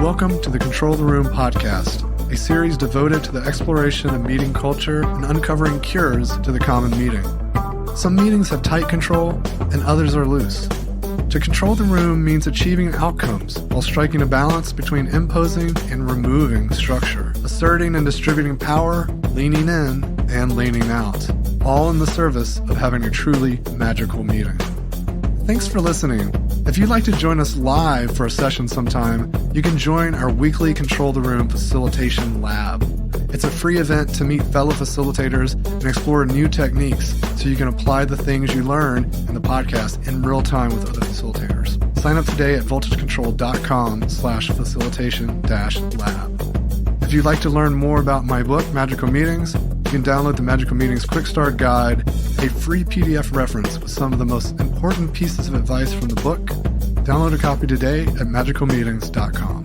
Welcome to the Control the Room podcast, a series devoted to the exploration of meeting culture and uncovering cures to the common meeting. Some meetings have tight control and others are loose. To control the room means achieving outcomes while striking a balance between imposing and removing structure, asserting and distributing power, leaning in and leaning out, all in the service of having a truly magical meeting. Thanks for listening. If you'd like to join us live for a session sometime, you can join our weekly Control the Room Facilitation Lab. It's a free event to meet fellow facilitators and explore new techniques so you can apply the things you learn in the podcast in real time with other facilitators. Sign up today at voltagecontrol.com/facilitation-lab. If you'd like to learn more about my book, Magical Meetings, you can download the Magical Meetings Quick Start Guide, a free PDF reference with some of the most important pieces of advice from the book. Download a copy today at magicalmeetings.com.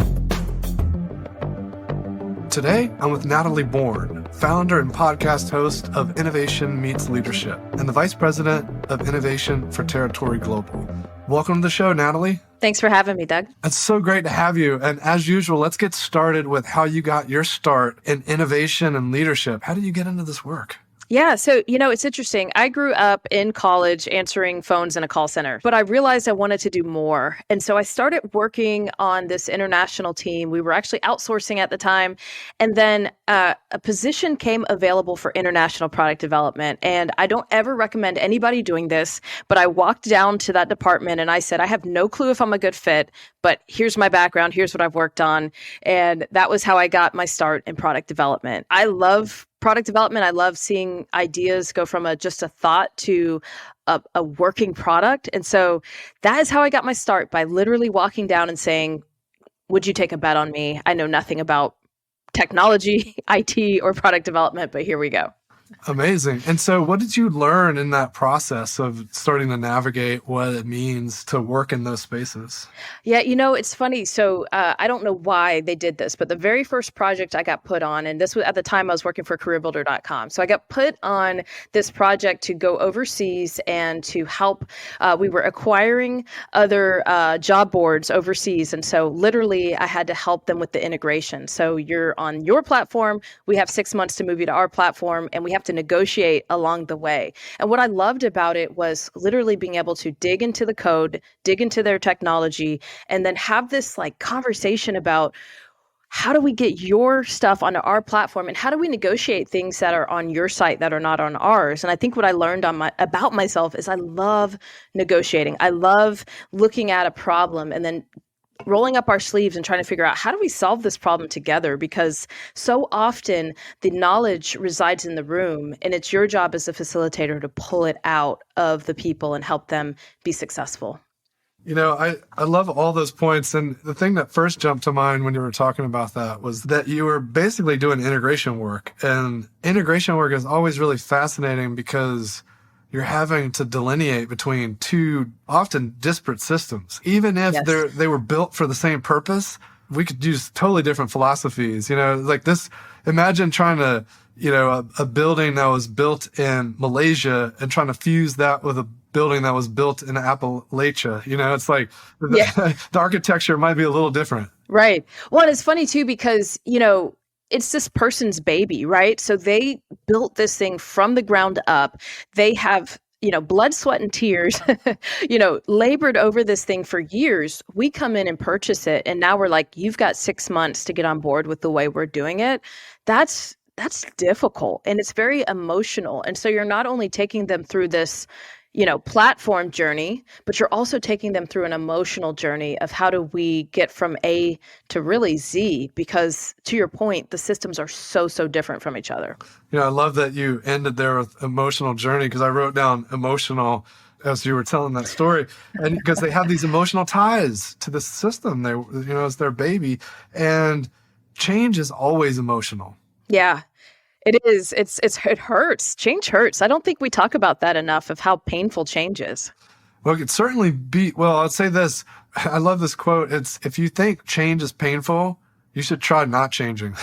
Today, I'm with Natalie Born, founder and podcast host of Innovation Meets Leadership and the Vice President of Innovation for Territory Global. Welcome to the show, Natalie. Thanks for having me, Doug. It's so great to have you. And as usual, let's get started with how you got your start in innovation and leadership. How did you get into this work? Yeah. So, it's interesting. I grew up in college answering phones in a call center, but I realized I wanted to do more. And so I started working on this international team. We were actually outsourcing at the time. And then a position came available for international product development. And I don't ever recommend anybody doing this, but I walked down to that department and I said, I have no clue if I'm a good fit, but here's my background. Here's what I've worked on. And that was how I got my start in product development. I love product development. I love seeing ideas go from just a thought to a working product. And so that is how I got my start, by literally walking down and saying, would you take a bet on me? I know nothing about technology, IT, or product development, but here we go. Amazing. And so what did you learn in that process of starting to navigate what it means to work in those spaces? Yeah, it's funny. So I don't know why they did this, but the very first project I got put on, and this was at the time I was working for careerbuilder.com. So I got put on this project to go overseas and to help. We were acquiring other job boards overseas. And so literally I had to help them with the integration. So you're on your platform. We have 6 months to move you to our platform, and we have to negotiate along the way. And what I loved about it was literally being able to dig into the code, dig into their technology, and then have this conversation about how do we get your stuff onto our platform, and how do we negotiate things that are on your site that are not on ours. And I think what I learned about myself is I love negotiating. I love looking at a problem and then rolling up our sleeves and trying to figure out, how do we solve this problem together? Because so often the knowledge resides in the room, and it's your job as a facilitator to pull it out of the people and help them be successful. I love all those points. And the thing that first jumped to mind when you were talking about that was that you were basically doing integration work. And integration work is always really fascinating because you're having to delineate between two often disparate systems. Even if Yes. they were built for the same purpose, we could use totally different philosophies. Like this, imagine trying to, a building that was built in Malaysia and trying to fuse that with a building that was built in Appalachia. It's like the architecture might be a little different. Right. Well, and it's funny too, because, it's this person's baby, right? So they built this thing from the ground up. They have, blood, sweat, and tears, labored over this thing for years. We come in and purchase it. And now we're like, you've got 6 months to get on board with the way we're doing it. That's difficult. And it's very emotional. And so you're not only taking them through this, platform journey, but you're also taking them through an emotional journey of how do we get from A to really Z, because to your point, the systems are so different from each other. I love that you ended there with emotional journey, because I wrote down emotional as you were telling that story, and because they have these emotional ties to the system, it's their baby, and change is always emotional. Yeah. It is. It hurts. Change hurts. I don't think we talk about that enough, of how painful change is. Well, it could certainly be. Well, I'd say this. I love this quote. It's, if you think change is painful, you should try not changing.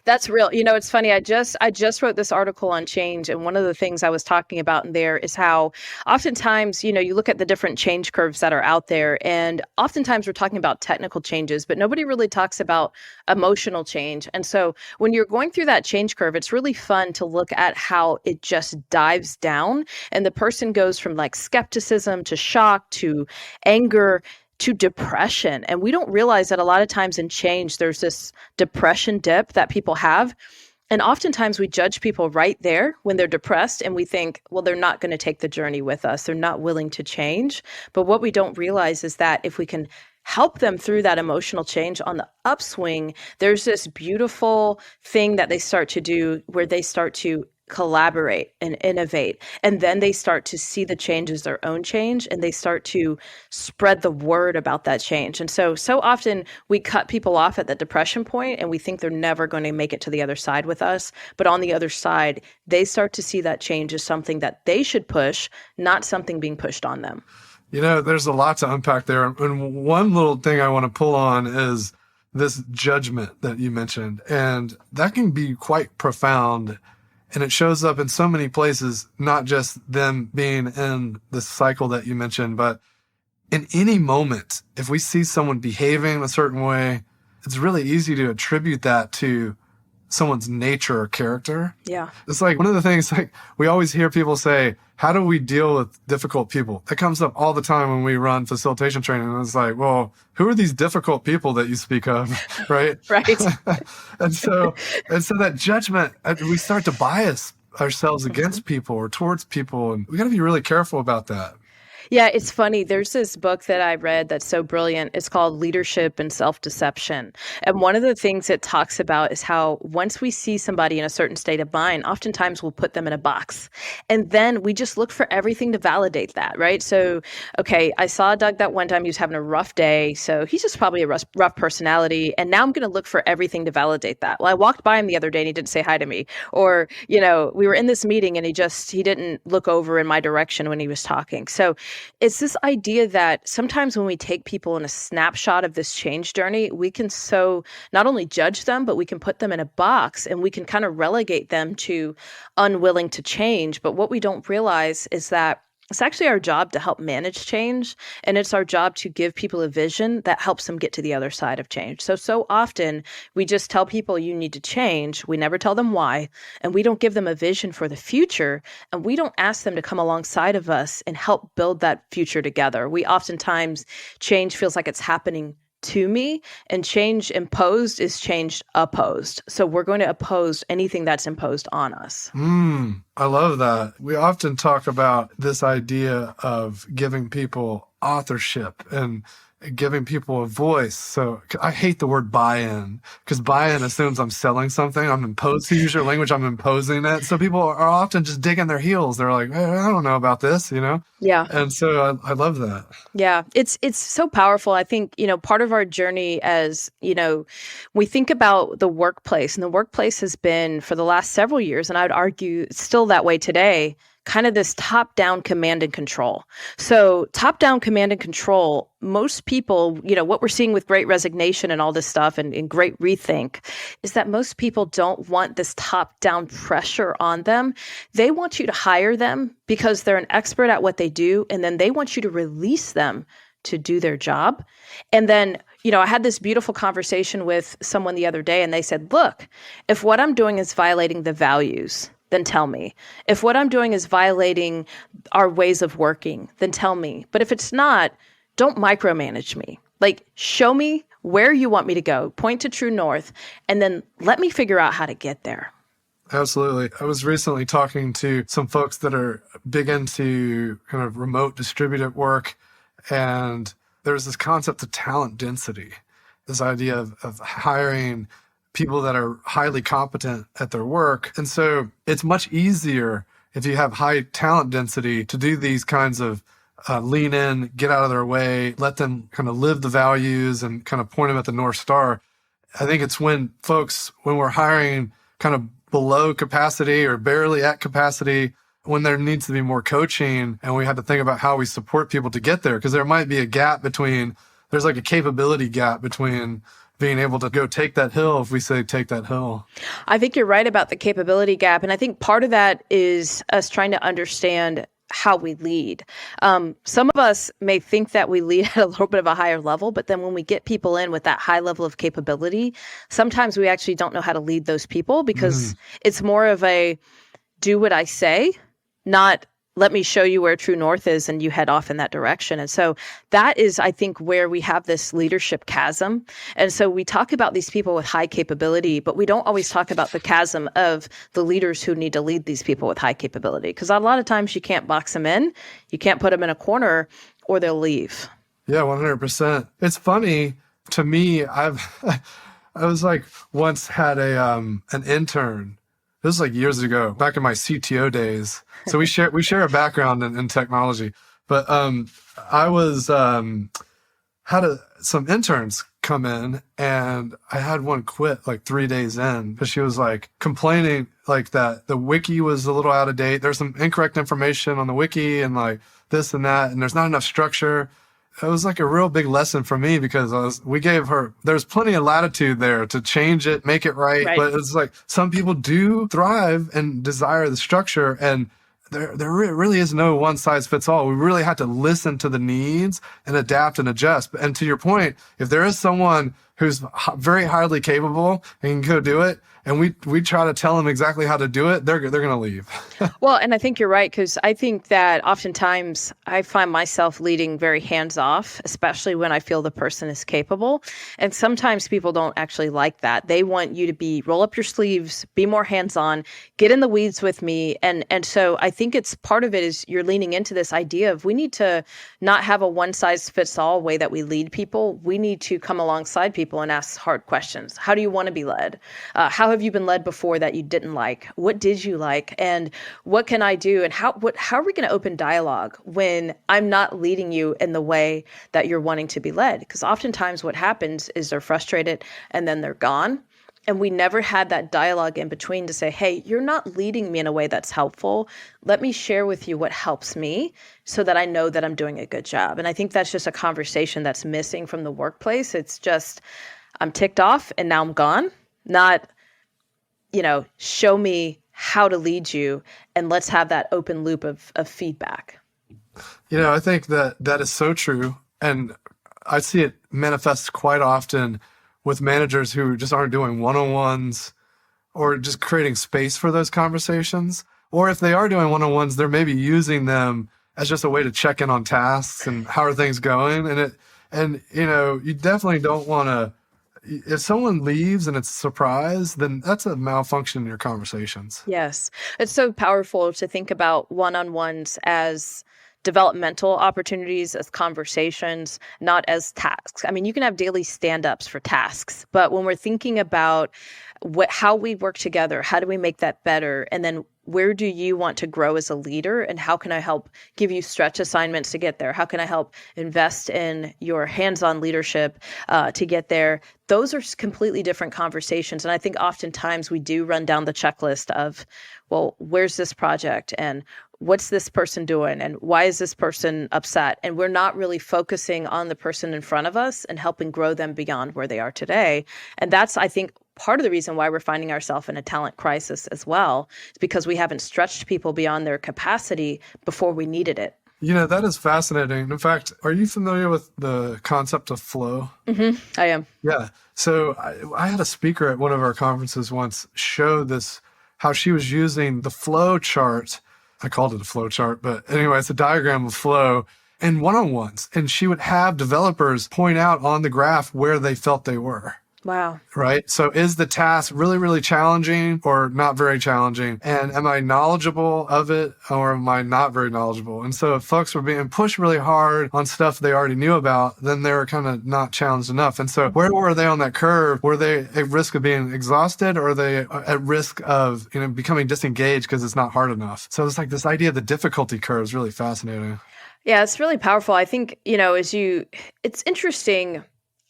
That's real. It's funny. I just wrote this article on change, and one of the things I was talking about in there is how oftentimes, you look at the different change curves that are out there, and oftentimes we're talking about technical changes, but nobody really talks about emotional change. And so when you're going through that change curve, it's really fun to look at how it just dives down, and the person goes from like skepticism to shock to anger to depression. And we don't realize that a lot of times in change, there's this depression dip that people have. And oftentimes we judge people right there when they're depressed, and we think, well, they're not going to take the journey with us. They're not willing to change. But what we don't realize is that if we can help them through that emotional change on the upswing, there's this beautiful thing that they start to do where they start to collaborate and innovate. And then they start to see the change as their own change, and they start to spread the word about that change. And so often we cut people off at that depression point, and we think they're never going to make it to the other side with us. But on the other side, they start to see that change as something that they should push, not something being pushed on them. There's a lot to unpack there. And one little thing I want to pull on is this judgment that you mentioned. And that can be quite profound. And it shows up in so many places, not just them being in the cycle that you mentioned, but in any moment, if we see someone behaving a certain way, it's really easy to attribute that to someone's nature or character. Yeah. It's like one of the things, like we always hear people say, how do we deal with difficult people? That comes up all the time when we run facilitation training. And it's like, well, who are these difficult people that you speak of? Right. Right. and so that judgment, we start to bias ourselves against people or towards people. And we got to be really careful about that. Yeah, it's funny. There's this book that I read that's so brilliant. It's called Leadership and Self-Deception. And one of the things it talks about is how once we see somebody in a certain state of mind, oftentimes we'll put them in a box. And then we just look for everything to validate that, right? So, okay, I saw Doug that one time, he was having a rough day. So he's just probably a rough personality. And now I'm going to look for everything to validate that. Well, I walked by him the other day and he didn't say hi to me. Or, we were in this meeting and he didn't look over in my direction when he was talking. So it's this idea that sometimes when we take people in a snapshot of this change journey, we can so not only judge them, but we can put them in a box and we can kind of relegate them to unwilling to change. But what we don't realize is that it's actually our job to help manage change, and it's our job to give people a vision that helps them get to the other side of change. So often we just tell people you need to change. We never tell them why, and we don't give them a vision for the future, and we don't ask them to come alongside of us and help build that future together. We oftentimes, change feels like it's happening to me, and change imposed is change opposed. So we're going to oppose anything that's imposed on us. I love that. We often talk about this idea of giving people authorship and giving people a voice. So I hate the word buy-in, because buy-in assumes I'm selling something. I'm imposed, to use your language, I'm imposing it. So people are often just digging their heels. They're like, I don't know about this, Yeah. And so I love that. Yeah, it's so powerful. I think, part of our journey as, we think about the workplace, and the workplace has been for the last several years, and I would argue it's still that way today, kind of this top-down command and control. So top-down command and control, most people, what we're seeing with Great Resignation and all this stuff and Great Rethink is that most people don't want this top-down pressure on them. They want you to hire them because they're an expert at what they do, and then they want you to release them to do their job. And then, I had this beautiful conversation with someone the other day, and they said, look, if what I'm doing is violating the values, then tell me. If what I'm doing is violating our ways of working, then tell me. But if it's not, don't micromanage me. Like, show me where you want me to go, point to true north, and then let me figure out how to get there. Absolutely. I was recently talking to some folks that are big into kind of remote distributed work, and there's this concept of talent density, this idea of hiring people that are highly competent at their work. And so it's much easier if you have high talent density to do these kinds of lean in, get out of their way, let them kind of live the values and kind of point them at the North Star. I think it's when we're hiring kind of below capacity or barely at capacity, when there needs to be more coaching, and we have to think about how we support people to get there, because there might be a gap between, there's like a capability gap between being able to go take that hill if we say take that hill. I think you're right about the capability gap. And I think part of that is us trying to understand how we lead. Some of us may think that we lead at a little bit of a higher level, but then when we get people in with that high level of capability, sometimes we actually don't know how to lead those people because it's more of a do what I say, not let me show you where true north is and you head off in that direction. And so that is, I think, where we have this leadership chasm. And so we talk about these people with high capability, but we don't always talk about the chasm of the leaders who need to lead these people with high capability. Because a lot of times you can't box them in, you can't put them in a corner, or they'll leave. Yeah, 100%. It's funny to me. I was like once had an intern. This is like years ago, back in my CTO days. So we share a background in technology. But I was some interns come in, and I had one quit like 3 days in because she was like complaining like that the wiki was a little out of date. There's some incorrect information on the wiki and like this and that, and there's not enough structure. It was like a real big lesson for me because we gave her, there's plenty of latitude there to change it, make it right. But it's like some people do thrive and desire the structure, and there really is no one size fits all. We really have to listen to the needs and adapt and adjust. And to your point, if there is someone who's very highly capable and can go do it, and we try to tell them exactly how to do it, they're going to leave. Well, and I think you're right, because I think that oftentimes I find myself leading very hands-off, especially when I feel the person is capable. And sometimes people don't actually like that. They want you to roll up your sleeves, be more hands-on, get in the weeds with me. And so I think it's part of it is you're leaning into this idea of we need to not have a one-size-fits-all way that we lead people. We need to come alongside people and ask hard questions. How do you want to be led? How have you been led before that you didn't like? What did you like? And what can I do? And how are we going to open dialogue when I'm not leading you in the way that you're wanting to be led? Because oftentimes what happens is they're frustrated and then they're gone. And we never had that dialogue in between to say, hey, you're not leading me in a way that's helpful. Let me share with you what helps me so that I know that I'm doing a good job. And I think that's just a conversation that's missing from the workplace. It's just, I'm ticked off and now I'm gone. Not, show me how to lead you and let's have that open loop of feedback. I think that is so true. And I see it manifest quite often with managers who just aren't doing one-on-ones or just creating space for those conversations. Or if they are doing one-on-ones, they're maybe using them as just a way to check in on tasks and how are things going. And you definitely don't want to, if someone leaves and it's a surprise, then that's a malfunction in your conversations. Yes. It's so powerful to think about one-on-ones as developmental opportunities, as conversations, not as tasks. I mean, you can have daily stand-ups for tasks, but when we're thinking about how we work together, how do we make that better? And then where do you want to grow as a leader? And how can I help give you stretch assignments to get there? How can I help invest in your hands-on leadership to get there? Those are completely different conversations. And I think oftentimes we do run down the checklist of, well, where's this project? And what's this person doing? And why is this person upset? And we're not really focusing on the person in front of us and helping grow them beyond where they are today. And that's, I think, part of the reason why we're finding ourselves in a talent crisis as well, is because we haven't stretched people beyond their capacity before we needed it. That is fascinating. In fact, are you familiar with the concept of flow? Mm-hmm. I am. Yeah. So I had a speaker at one of our conferences once show this, how she was using the flow chart. I called it a flow chart, but anyway, it's a diagram of flow in one-on-ones. And she would have developers point out on the graph where they felt they were. Wow. Right? So is the task really, really challenging or not very challenging? And am I knowledgeable of it or am I not very knowledgeable? And so if folks were being pushed really hard on stuff they already knew about, then they were kind of not challenged enough. And so where were they on that curve? Were they at risk of being exhausted, or are they at risk of becoming disengaged because it's not hard enough? So it's like this idea of the difficulty curve is really fascinating. Yeah, it's really powerful. I think, it's interesting.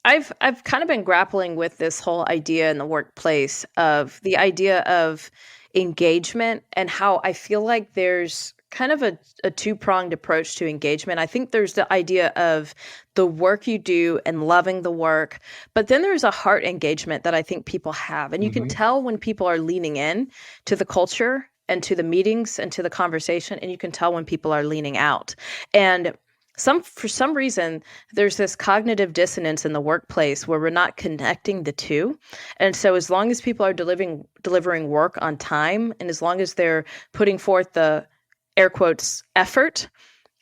I've kind of been grappling with this whole idea in the workplace of the idea of engagement and how I feel like there's kind of a two-pronged approach to engagement. I think there's the idea of the work you do and loving the work, but then there's a heart engagement that I think people have. And you can tell when people are leaning in to the culture and to the meetings and to the conversation, and you can tell when people are leaning out. And for some reason, there's this cognitive dissonance in the workplace where we're not connecting the two. And so as long as people are delivering work on time, and as long as they're putting forth the air quotes effort,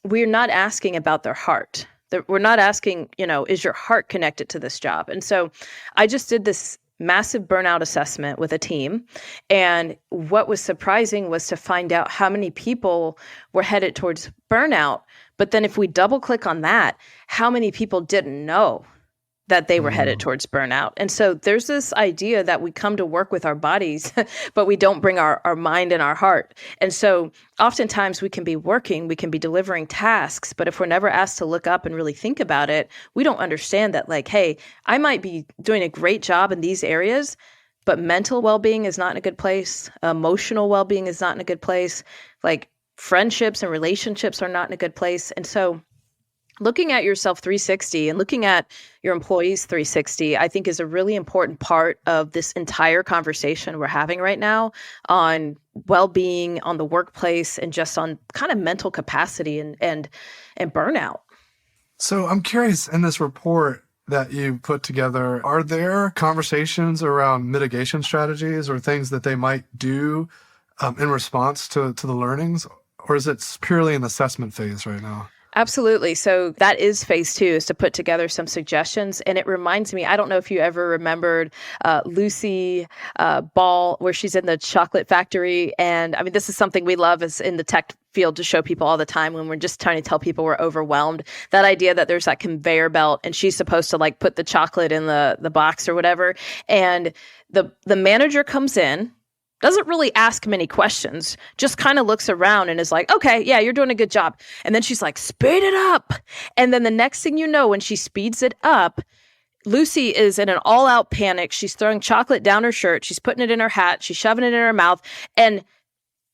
we're not asking about their heart. We're not asking, is your heart connected to this job? And so I just did this massive burnout assessment with a team. And what was surprising was to find out how many people were headed towards burnout. But then if we double click on that, how many people didn't know that they were headed towards burnout? And so there's this idea that we come to work with our bodies, but we don't bring our mind and our heart. And so oftentimes we can be delivering tasks, but if we're never asked to look up and really think about it, we don't understand that, like, hey, I might be doing a great job in these areas, but mental well-being is not in a good place. Emotional well-being is not in a good place. Like, friendships and relationships are not in a good place. And so looking at yourself 360 and looking at your employees 360, I think, is a really important part of this entire conversation we're having right now on well-being, on the workplace, and just on kind of mental capacity and burnout. So I'm curious, in this report that you put together, are there conversations around mitigation strategies or things that they might do in response to the learnings, or is it purely an assessment phase right now? Absolutely. So that is phase 2, is to put together some suggestions. And it reminds me, I don't know if you ever remembered Lucy Ball, where she's in the chocolate factory. And I mean, this is something we love as in the tech field to show people all the time when we're just trying to tell people we're overwhelmed. That idea that there's that conveyor belt and she's supposed to like put the chocolate in the box or whatever. And the manager comes in, doesn't really ask many questions, just kind of looks around and is like, okay, yeah, you're doing a good job. And then she's like, speed it up. And then the next thing you know, when she speeds it up, Lucy is in an all-out panic. She's throwing chocolate down her shirt. She's putting it in her hat. She's shoving it in her mouth. And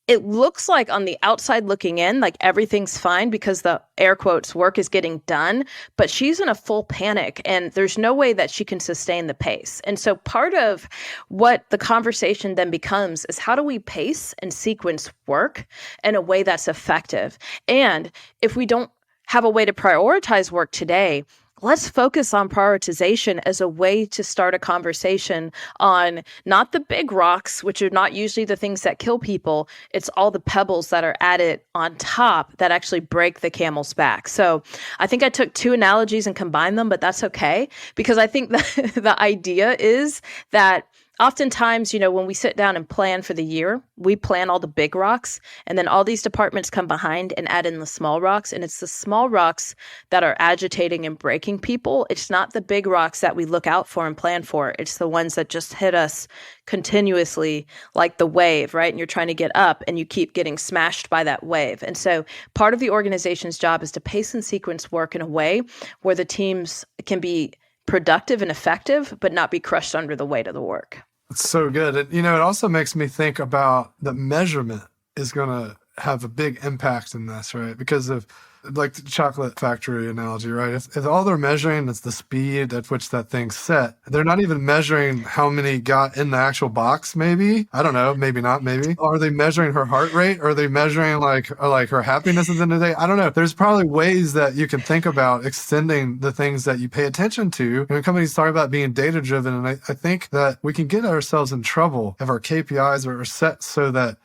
it looks like on the outside looking in, like everything's fine because the air quotes work is getting done, but she's in a full panic and there's no way that she can sustain the pace. And so part of what the conversation then becomes is, how do we pace and sequence work in a way that's effective? And if we don't have a way to prioritize work today, let's focus on prioritization as a way to start a conversation on not the big rocks, which are not usually the things that kill people. It's all the pebbles that are added on top that actually break the camel's back. So I think I took 2 analogies and combined them, but that's okay, because I think that the idea is that oftentimes, when we sit down and plan for the year, we plan all the big rocks, and then all these departments come behind and add in the small rocks. And it's the small rocks that are agitating and breaking people. It's not the big rocks that we look out for and plan for. It's the ones that just hit us continuously like the wave, right? And you're trying to get up and you keep getting smashed by that wave. And so part of the organization's job is to pace and sequence work in a way where the teams can be productive and effective, but not be crushed under the weight of the work. It's so good. It also makes me think about the measurement is going to have a big impact in this, right? Because of like the chocolate factory analogy, right? If all they're measuring is the speed at which that thing's set, they're not even measuring how many got in the actual box, maybe. I don't know, maybe not, maybe. Are they measuring her heart rate? Are they measuring like her happiness at the end of the day? I don't know. There's probably ways that you can think about extending the things that you pay attention to. When companies talk about being data-driven, and I think that we can get ourselves in trouble if our KPIs are set so that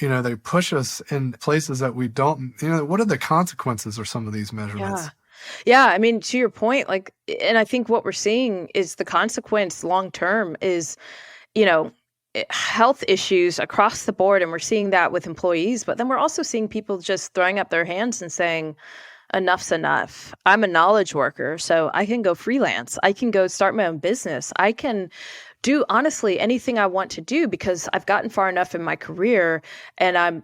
they push us in places that we don't, what are the consequences of some of these measurements? Yeah. I mean, to your point, and I think what we're seeing is the consequence long-term is, health issues across the board. And we're seeing that with employees, but then we're also seeing people just throwing up their hands and saying, enough's enough. I'm a knowledge worker, so I can go freelance. I can go start my own business. I can do honestly anything I want to do because I've gotten far enough in my career and I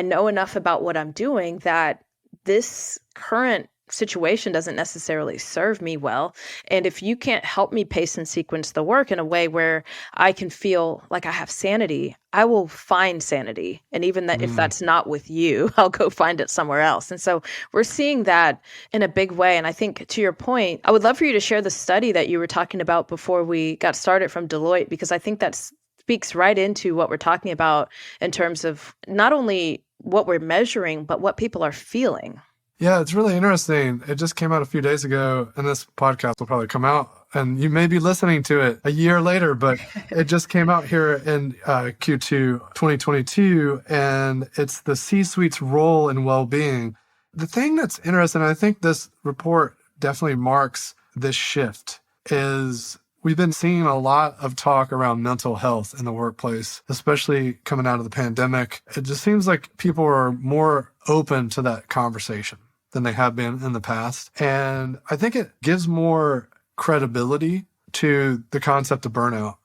know enough about what I'm doing that this current situation doesn't necessarily serve me well. And if you can't help me pace and sequence the work in a way where I can feel like I have sanity, I will find sanity. And even that if that's not with you, I'll go find it somewhere else. And so we're seeing that in a big way. And I think to your point, I would love for you to share the study that you were talking about before we got started from Deloitte, because I think that speaks right into what we're talking about in terms of not only what we're measuring, but what people are feeling. Yeah, it's really interesting. It just came out a few days ago, and this podcast will probably come out, and you may be listening to it a year later, but it just came out here in Q2 2022, and it's the C-suite's role in well-being. The thing that's interesting, I think this report definitely marks this shift, is we've been seeing a lot of talk around mental health in the workplace, especially coming out of the pandemic. It just seems like people are more open to that conversation than they have been in the past. And I think it gives more credibility to the concept of burnout,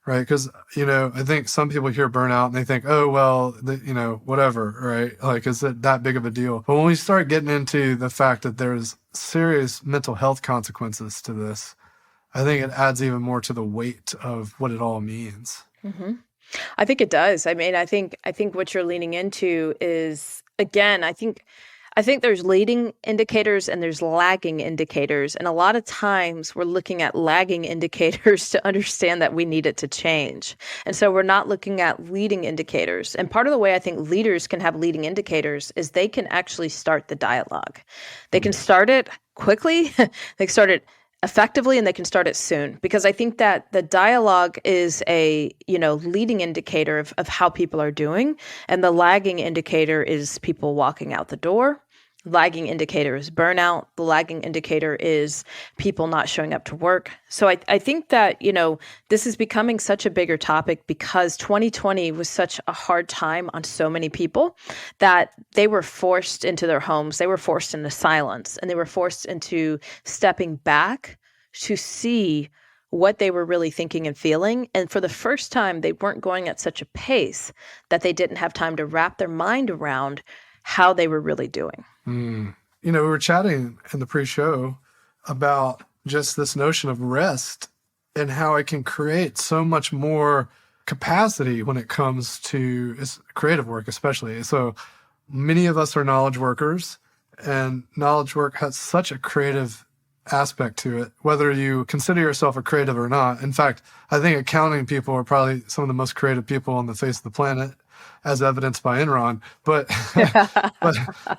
right? Because, I think some people hear burnout and they think, oh, well, whatever, right? Like, is it that big of a deal? But when we start getting into the fact that there's serious mental health consequences to this, I think it adds even more to the weight of what it all means. Mm-hmm. I think it does. I mean, I think what you're leaning into is, again, I think there's leading indicators and there's lagging indicators. And a lot of times we're looking at lagging indicators to understand that we need it to change. And so we're not looking at leading indicators. And part of the way I think leaders can have leading indicators is they can actually start the dialogue. They can start it quickly. They can start it effectively, and they can start it soon, because I think that the dialogue is a leading indicator of how people are doing, and the lagging indicator is people walking out the door. Lagging indicator is burnout. The lagging indicator is people not showing up to work. So I think that, this is becoming such a bigger topic because 2020 was such a hard time on so many people that they were forced into their homes. They were forced into silence, and they were forced into stepping back to see what they were really thinking and feeling. And for the first time, they weren't going at such a pace that they didn't have time to wrap their mind around how they were really doing. We were chatting in the pre-show about just this notion of rest and how it can create so much more capacity when it comes to creative work, especially. So many of us are knowledge workers, and knowledge work has such a creative aspect to it, whether you consider yourself a creative or not. In fact, I think accounting people are probably some of the most creative people on the face of the planet, as evidenced by Enron. But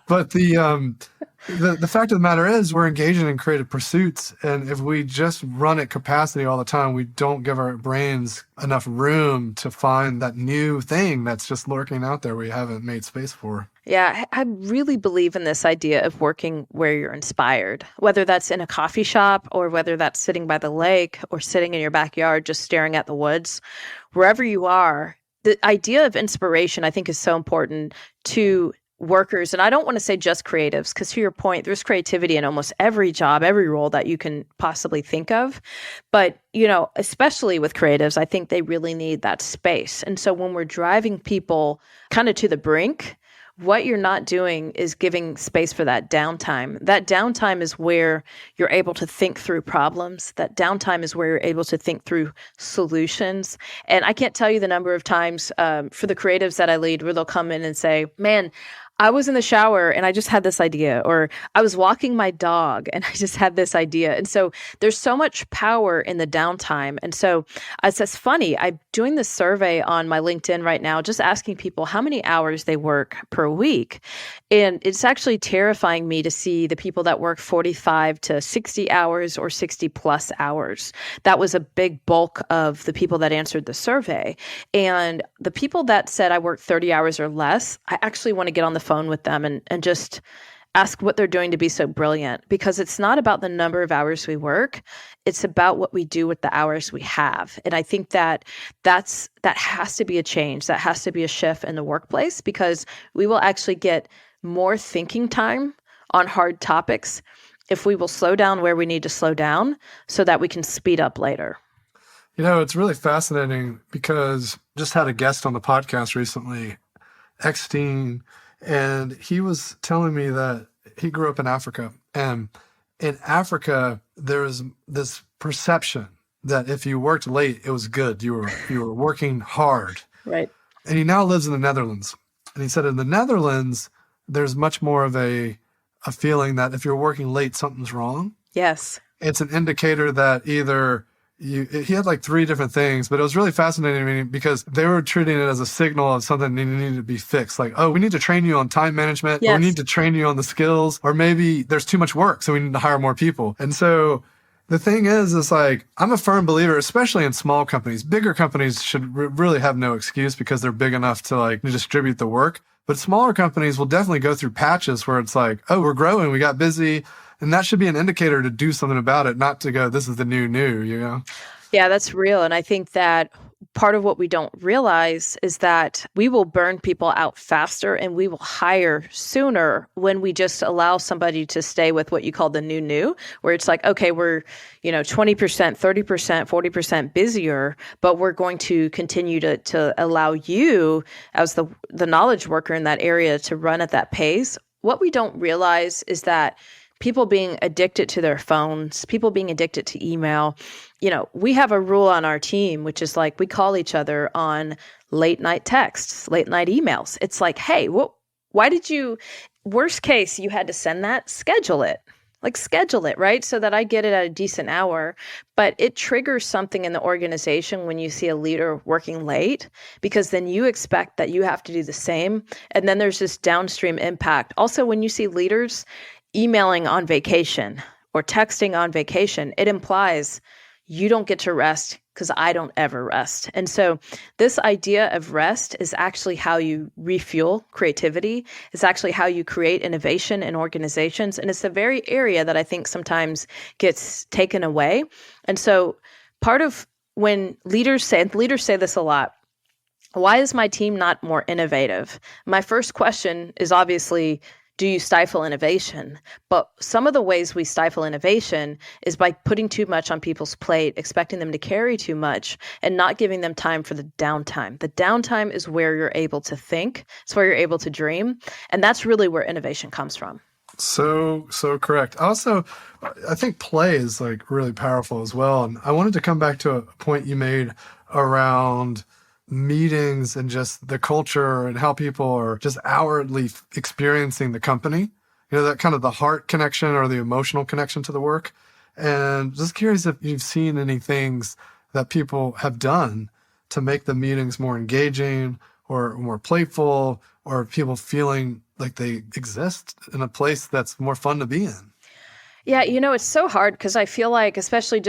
but the fact of the matter is we're engaging in creative pursuits. And if we just run at capacity all the time, we don't give our brains enough room to find that new thing that's just lurking out there we haven't made space for. Yeah, I really believe in this idea of working where you're inspired, whether that's in a coffee shop or whether that's sitting by the lake or sitting in your backyard just staring at the woods. Wherever you are, the idea of inspiration, I think, is so important to workers. And I don't want to say just creatives, because to your point, there's creativity in almost every job, every role that you can possibly think of. But, especially with creatives, I think they really need that space. And so when we're driving people kind of to the brink, what you're not doing is giving space for that downtime. That downtime is where you're able to think through problems. That downtime is where you're able to think through solutions. And I can't tell you the number of times for the creatives that I lead where they'll come in and say, man, I was in the shower and I just had this idea, or I was walking my dog and I just had this idea. And so there's so much power in the downtime. And so it's funny, I'm doing this survey on my LinkedIn right now, just asking people how many hours they work per week. And it's actually terrifying me to see the people that work 45 to 60 hours or 60 plus hours. That was a big bulk of the people that answered the survey. And the people that said I work 30 hours or less, I actually want to get on the phone with them and just ask what they're doing to be so brilliant, because it's not about the number of hours we work. It's about what we do with the hours we have. And I think that has to be a change. That has to be a shift in the workplace, because we will actually get more thinking time on hard topics if we will slow down where we need to slow down so that we can speed up later. It's really fascinating because just had a guest on the podcast recently, Eckstein, and he was telling me that he grew up in Africa. And in Africa, there's this perception that if you worked late, it was good. You were working hard. Right. And he now lives in the Netherlands. And he said in the Netherlands, there's much more of a feeling that if you're working late, something's wrong. Yes. It's an indicator that either he had like 3 different things, but it was really fascinating to me because they were treating it as a signal of something that needed to be fixed. Like, oh, we need to train you on time management, or we need to train you on the skills, or maybe there's too much work, so we need to hire more people. And so the thing is like, I'm a firm believer, especially in small companies. Bigger companies should really have no excuse because they're big enough to like distribute the work. But smaller companies will definitely go through patches where it's like, oh, we're growing, we got busy. And that should be an indicator to do something about it, not to go, this is the new, you know? Yeah, that's real. And I think that part of what we don't realize is that we will burn people out faster and we will hire sooner when we just allow somebody to stay with what you call the new, where it's like, okay, we're, 20%, 30%, 40% busier, but we're going to continue to allow you as the knowledge worker in that area to run at that pace. What we don't realize is that people being addicted to their phones, people being addicted to email. We have a rule on our team, which is like we call each other on late night texts, late night emails. It's like, hey, why did you, worst case, you had to send that, schedule it. Like schedule it, right? So that I get it at a decent hour. But it triggers something in the organization when you see a leader working late, because then you expect that you have to do the same. And then there's this downstream impact. Also, when you see leaders emailing on vacation or texting on vacation, it implies you don't get to rest because I don't ever rest. And so this idea of rest is actually how you refuel creativity. It's actually how you create innovation in organizations. And it's the very area that I think sometimes gets taken away. And so part of when leaders say this a lot, why is my team not more innovative? My first question is obviously, do you stifle innovation? But some of the ways we stifle innovation is by putting too much on people's plate, expecting them to carry too much, and not giving them time for the downtime. The downtime is where you're able to think. It's where you're able to dream. And that's really where innovation comes from. So correct. Also, I think play is like really powerful as well. And I wanted to come back to a point you made around meetings and just the culture and how people are just outwardly experiencing the company, that kind of the heart connection or the emotional connection to the work. And just curious if you've seen any things that people have done to make the meetings more engaging or more playful, or people feeling like they exist in a place that's more fun to be in. Yeah, it's so hard because I feel like, especially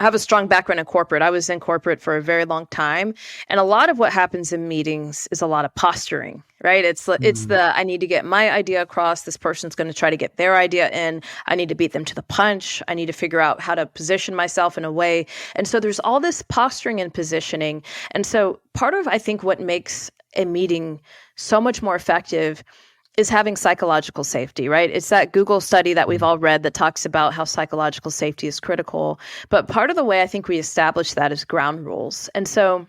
I have a strong background in corporate. I was in corporate for a very long time. And a lot of what happens in meetings is a lot of posturing, right? It's I need to get my idea across. This person's going to try to get their idea in. I need to beat them to the punch. I need to figure out how to position myself in a way. And so there's all this posturing and positioning. And so part of, I think, what makes a meeting so much more effective is having psychological safety, right? It's that Google study that we've all read that talks about how psychological safety is critical. But part of the way I think we establish that is ground rules. And so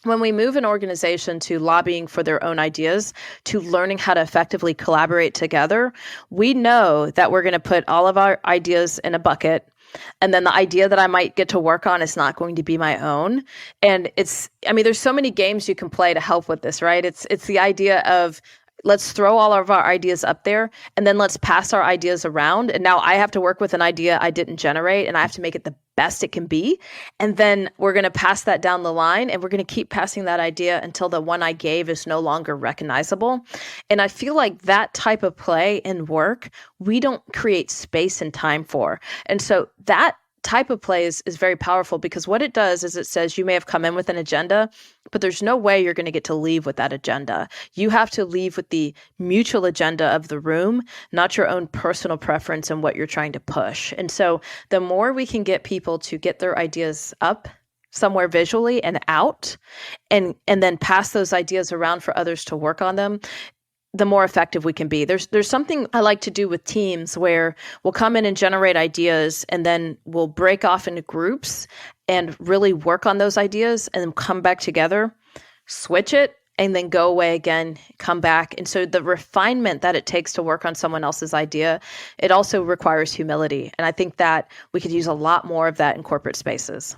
when we move an organization to lobbying for their own ideas, to learning how to effectively collaborate together, we know that we're going to put all of our ideas in a bucket. And then the idea that I might get to work on is not going to be my own. And there's so many games you can play to help with this, right? It's the idea of, let's throw all of our ideas up there and then let's pass our ideas around. And now I have to work with an idea I didn't generate and I have to make it the best it can be. And then we're going to pass that down the line and we're going to keep passing that idea until the one I gave is no longer recognizable. And I feel like that type of play and work, we don't create space and time for. And so that type of play is very powerful because what it does is it says you may have come in with an agenda, but there's no way you're going to get to leave with that agenda. You have to leave with the mutual agenda of the room, not your own personal preference and what you're trying to push. And so the more we can get people to get their ideas up somewhere visually and out, and then pass those ideas around for others to work on them, the more effective we can be. There's something I like to do with teams where we'll come in and generate ideas and then we'll break off into groups and really work on those ideas and then come back together, switch it, and then go away again, come back. And so the refinement that it takes to work on someone else's idea, it also requires humility. And I think that we could use a lot more of that in corporate spaces.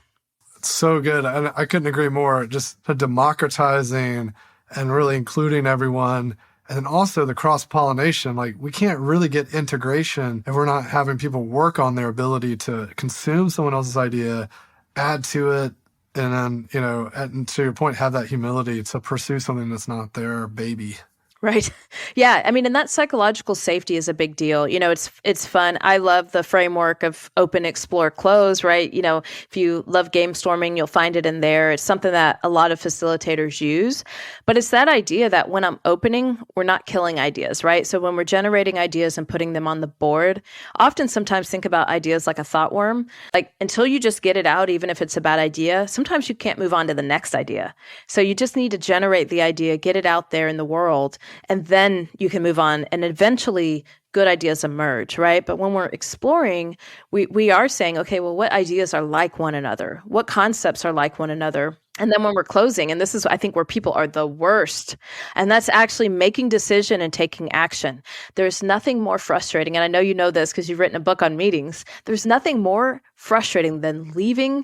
It's so good. And I couldn't agree more. Just the democratizing and really including everyone. And then also the cross-pollination. Like, we can't really get integration if we're not having people work on their ability to consume someone else's idea, add to it, and then, and to your point, have that humility to pursue something that's not their baby. Right. Yeah. I mean, and that psychological safety is a big deal. It's fun. I love the framework of open, explore, close, right? If you love game storming, you'll find it in there. It's something that a lot of facilitators use, but it's that idea that when I'm opening, we're not killing ideas, right? So when we're generating ideas and putting them on the board, often sometimes think about ideas like a thought worm. Like, until you just get it out, even if it's a bad idea, sometimes you can't move on to the next idea. So you just need to generate the idea, get it out there in the world, and then you can move on, and eventually good ideas emerge, right? But when we're exploring, we are saying, okay, well, what ideas are like one another? What concepts are like one another? And then when we're closing, and this is, I think, where people are the worst, and that's actually making decision and taking action. There's nothing more frustrating, and I know you know this because you've written a book on meetings. There's nothing more frustrating than leaving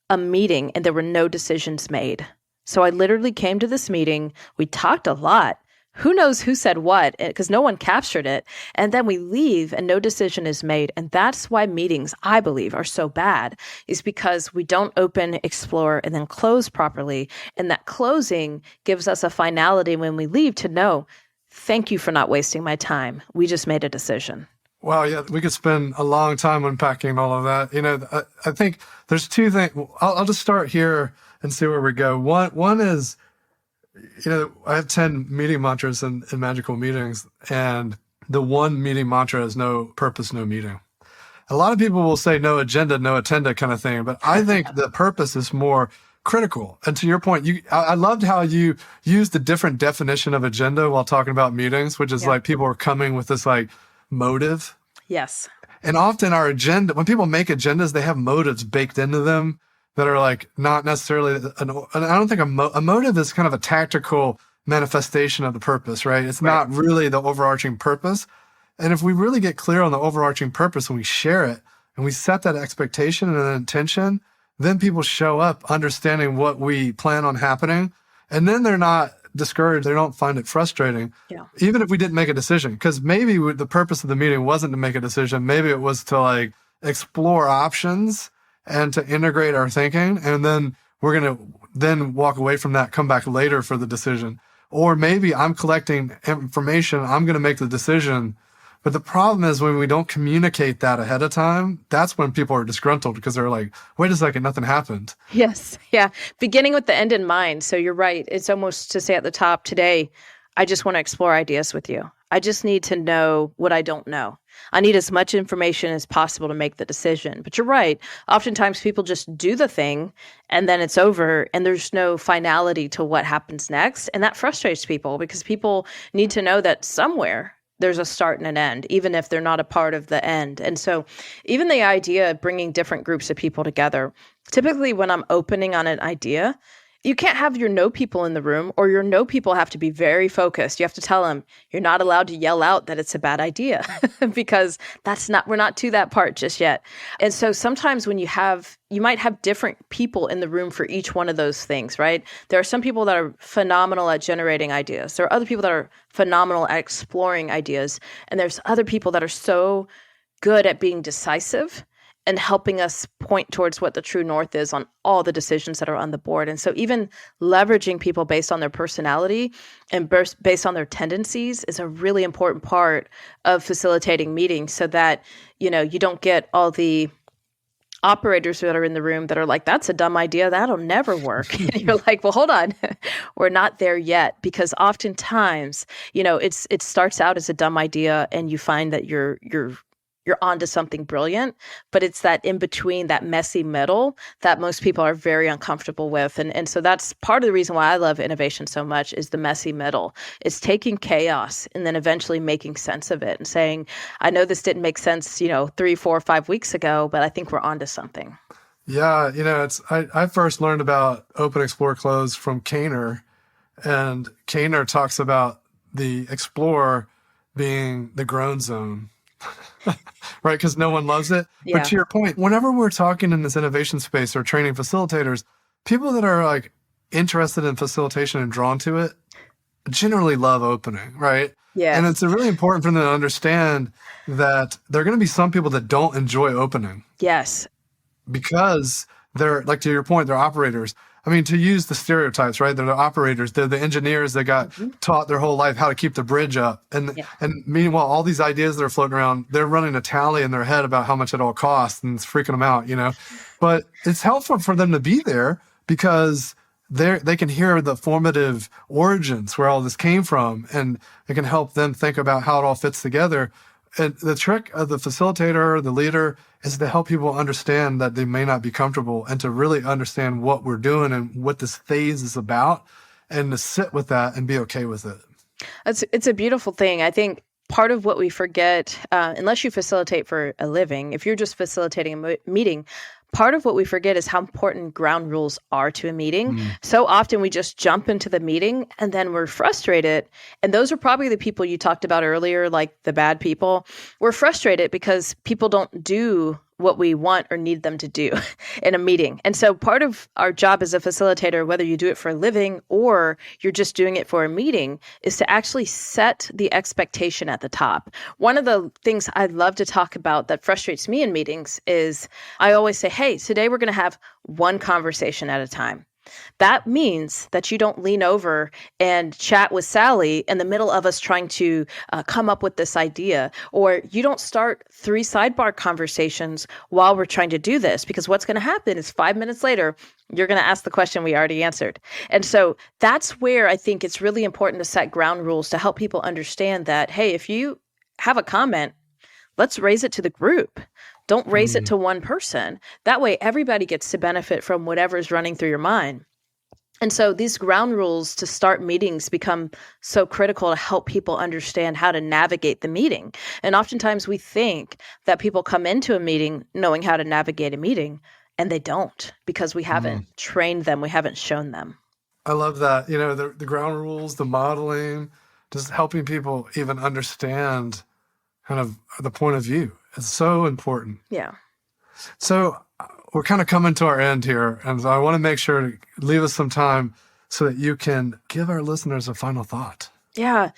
a meeting and there were no decisions made. So I literally came to this meeting. We talked a lot. Who knows who said what, because no one captured it. And then we leave and no decision is made. And that's why meetings, I believe, are so bad, is because we don't open, explore, and then close properly. And that closing gives us a finality when we leave to know, thank you for not wasting my time. We just made a decision. Wow, yeah, we could spend a long time unpacking all of that. I think there's two things. I'll just start here and see where we go. One is, I have 10 meeting mantras in magical meetings, and the one meeting mantra is no purpose, no meeting. A lot of people will say no agenda, no attenda kind of thing, but I think the purpose is more critical. And to your point, I loved how you used a different definition of agenda while talking about meetings, which is like people are coming with this like motive. Yes. And often our agenda, when people make agendas, they have motives baked into them that are like not necessarily, and I don't think a motive is kind of a tactical manifestation of the purpose, right? It's not really the overarching purpose. And if we really get clear on the overarching purpose and we share it and we set that expectation and an intention, then people show up understanding what we plan on happening. And then they're not discouraged. They don't find it frustrating, even if we didn't make a decision. Because maybe the purpose of the meeting wasn't to make a decision. Maybe it was to like explore options and to integrate our thinking. And then we're going to then walk away from that, come back later for the decision. Or maybe I'm collecting information, I'm going to make the decision. But the problem is when we don't communicate that ahead of time, that's when people are disgruntled because they're like, wait a second, nothing happened. Yes. Yeah. Beginning with the end in mind. So you're right. It's almost to say at the top today, I just want to explore ideas with you. I just need to know what I don't know. I need as much information as possible to make the decision. But you're right. Oftentimes people just do the thing and then it's over and there's no finality to what happens next. And that frustrates people because people need to know that somewhere there's a start and an end, even if they're not a part of the end. And so even the idea of bringing different groups of people together, typically when I'm opening on an idea, you can't have your no people in the room, or your no people have to be very focused. You have to tell them you're not allowed to yell out that it's a bad idea because we're not to that part just yet. And so sometimes when you might have different people in the room for each one of those things, right? There are some people that are phenomenal at generating ideas. There are other people that are phenomenal at exploring ideas. And there's other people that are so good at being decisive and helping us point towards what the true north is on all the decisions that are on the board. And so even leveraging people based on their personality and based on their tendencies is a really important part of facilitating meetings so that, you don't get all the operators that are in the room that are like, that's a dumb idea, that'll never work. And you're like, well, hold on, we're not there yet. Because oftentimes, it starts out as a dumb idea and you find that you're onto something brilliant, but it's that in between, that messy middle that most people are very uncomfortable with. And so that's part of the reason why I love innovation so much is the messy middle. It's taking chaos and then eventually making sense of it and saying, I know this didn't make sense, 3, 4, 5 weeks ago, but I think we're onto something. Yeah. I first learned about open, explore, close from Kaner. And Kaner talks about the explore being the grown zone, right? Because no one loves it. Yeah. But to your point, whenever we're talking in this innovation space or training facilitators, people that are like interested in facilitation and drawn to it generally love opening, right? Yes. And it's really important for them to understand that there are going to be some people that don't enjoy opening. Yes. Because they're, like, to your point, they're operators. I mean, to use the stereotypes, right? They're the operators. They're the engineers that got taught their whole life how to keep the bridge up. And meanwhile, all these ideas that are floating around, they're running a tally in their head about how much it all costs, and it's freaking them out, But it's helpful for them to be there because they can hear the formative origins where all this came from, and it can help them think about how it all fits together. And the trick of the facilitator, the leader, is to help people understand that they may not be comfortable and to really understand what we're doing and what this phase is about, and to sit with that and be okay with it. It's a beautiful thing. I think part of what we forget, unless you facilitate for a living, if you're just facilitating a meeting, part of what we forget is how important ground rules are to a meeting. So often we just jump into the meeting and then we're frustrated. And those are probably the people you talked about earlier, like the bad people. We're frustrated because people don't do what we want or need them to do in a meeting. And so part of our job as a facilitator, whether you do it for a living or you're just doing it for a meeting, is to actually set the expectation at the top. One of the things I love to talk about that frustrates me in meetings is I always say, hey, today we're going to have one conversation at a time. That means that you don't lean over and chat with Sally in the middle of us trying to come up with this idea, or you don't start 3 sidebar conversations while we're trying to do this, because what's going to happen is 5 minutes later, you're going to ask the question we already answered. And so that's where I think it's really important to set ground rules to help people understand that, hey, if you have a comment, let's raise it to the group. Don't raise it to one person. That way, everybody gets to benefit from whatever's running through your mind. And so these ground rules to start meetings become so critical to help people understand how to navigate the meeting. And oftentimes we think that people come into a meeting knowing how to navigate a meeting, and they don't, because we haven't trained them, we haven't shown them. I love that. The ground rules, the modeling, just helping people even understand kind of the point of view. It's so important. Yeah. So we're kind of coming to our end here, and I want to make sure to leave us some time so that you can give our listeners a final thought. Yeah.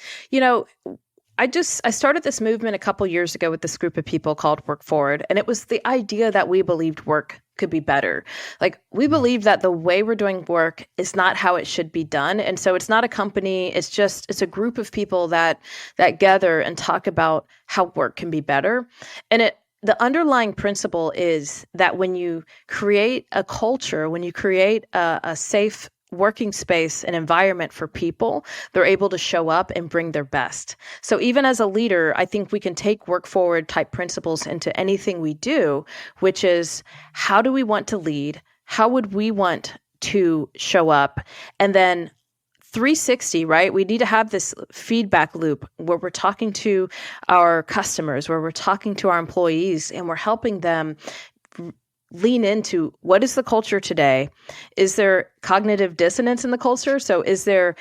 I started this movement a couple years ago with this group of people called Work Forward, and it was the idea that we believed work could be better. Like, we believe that the way we're doing work is not how it should be done. And so it's not a company, it's a group of people that gather and talk about how work can be better. And the underlying principle is that when you create a culture, when you create a safe working space, an environment for people, they're able to show up and bring their best. So even as a leader, I think we can take work forward type principles into anything we do, which is, how do we want to lead? How would we want to show up? And then 360, right? We need to have this feedback loop where we're talking to our customers, where we're talking to our employees, and we're helping them lean into, what is the culture today? Is there cognitive dissonance in the culture? So is there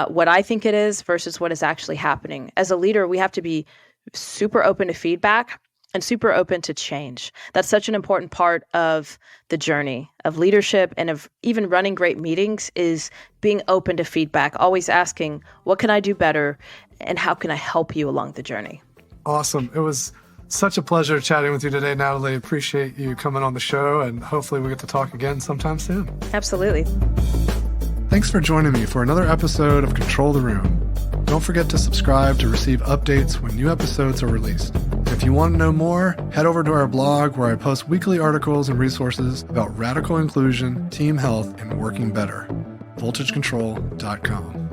what I think it is versus what is actually happening? As a leader, we have to be super open to feedback and super open to change. That's such an important part of the journey of leadership and of even running great meetings, is being open to feedback, always asking, what can I do better? And how can I help you along the journey? Awesome. It was such a pleasure chatting with you today, Natalie. Appreciate you coming on the show, and hopefully we get to talk again sometime soon. Absolutely. Thanks for joining me for another episode of Control the Room. Don't forget to subscribe to receive updates when new episodes are released. If you want to know more, head over to our blog where I post weekly articles and resources about radical inclusion, team health, and working better. VoltageControl.com.